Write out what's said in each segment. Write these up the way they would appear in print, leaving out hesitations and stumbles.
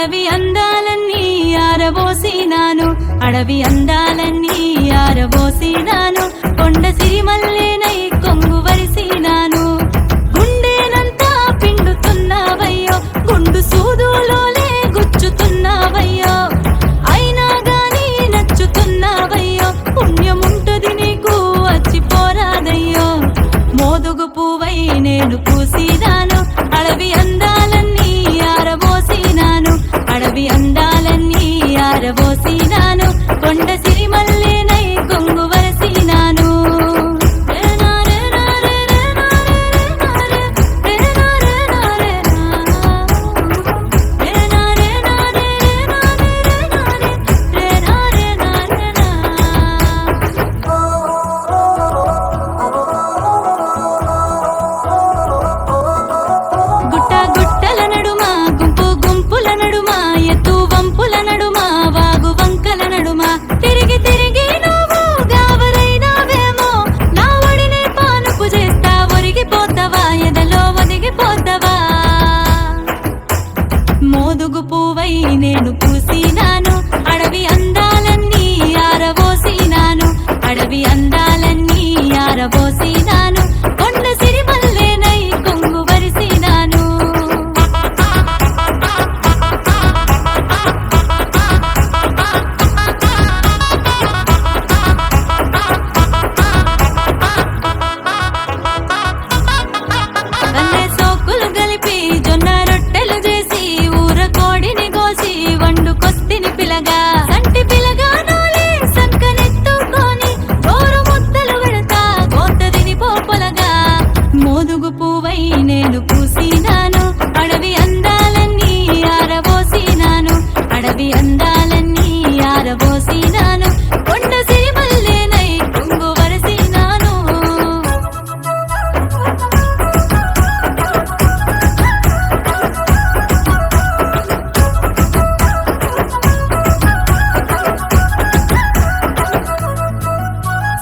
అడవి అందాలన్నీ ఆరబోసినాను, అడవి అందాలన్నీ ఆరబోసినాను, కొండ సిరిమల్లేనై కొంగు వరిసినాను. గుండెనంతా పిండుతున్నావయ్యో, గుండు సూదులోలే గుచ్చుతున్నావయ్యో, అయినా గాని నచ్చుతున్నావయ్యో, పుణ్యముంటది నీకు వచ్చిపోరాదయ్యో. మోదుగు పువ్వై నేను పూసినాను, అడవి అందాలన్నీ ఆరబోసినాను, అడవి అందాలన్నీ ఆరబోసినాను, కొండ సిరిమల్లేనై కొంగు వరసినాను. మోదుగు పువ్వై నేను పూసినాను, అడవి అందాలన్నీ ఆరబోసినాను, అడవి అందాలన్నీ ఆరబోసినాను, కొండ సిరిమల్లేనై కొంగు వరిసినాను. సోకులు కలిపి జొన్న రొట్టెలు చేసి కోడిని కోసి వండుకొస్తిని పిలగా, సంటి పిలగా నోలే సంకనెత్తుకొని గోరు ముద్దలు పెడతా గోతదిని పోపొలగా. మోదుగు పువ్వై నేను పూసినాను, అడవి అందాలన్నీ ఆరబోసినాను, అడవి అందాలన్నీ ఆరబోసినాను, కొండ సిరిమల్లేనై కొంగు వరసినాను.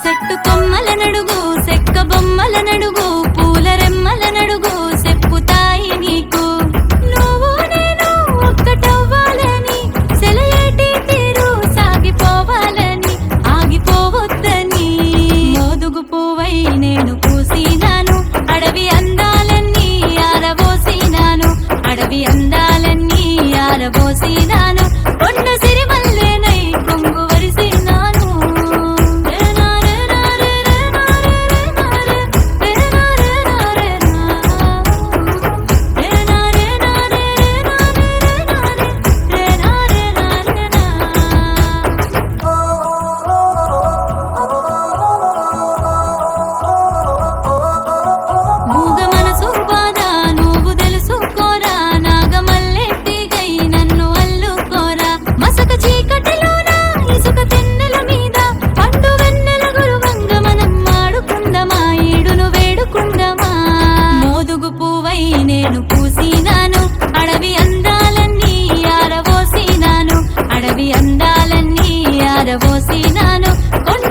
చెట్టు కొమ్మల నడుగు, సెక్క బొమ్మల నడుగు, పూల రెమ్మల నడుగు చెప్పుతాయి నీకు. నువ్వు నేను ఒక్కటవ్వాలని, సెలయేటి తీరు సాగిపోవాలని, ఆగిపోవద్దని. మోదుగు పువ్వై నేను పూసినాను, అడవి అందాలన్నీ ఆరబోసినాను, అడవి అందాలన్నీ ఆరబోసినాను, కొండ సిరిమల్లేనై కొంగు వరిసినాను. నేను పూసినాను, అడవి అందాలన్నీ ఆరబోసినాను, అడవి అందాలన్నీ ఆరబోసినాను, కొండ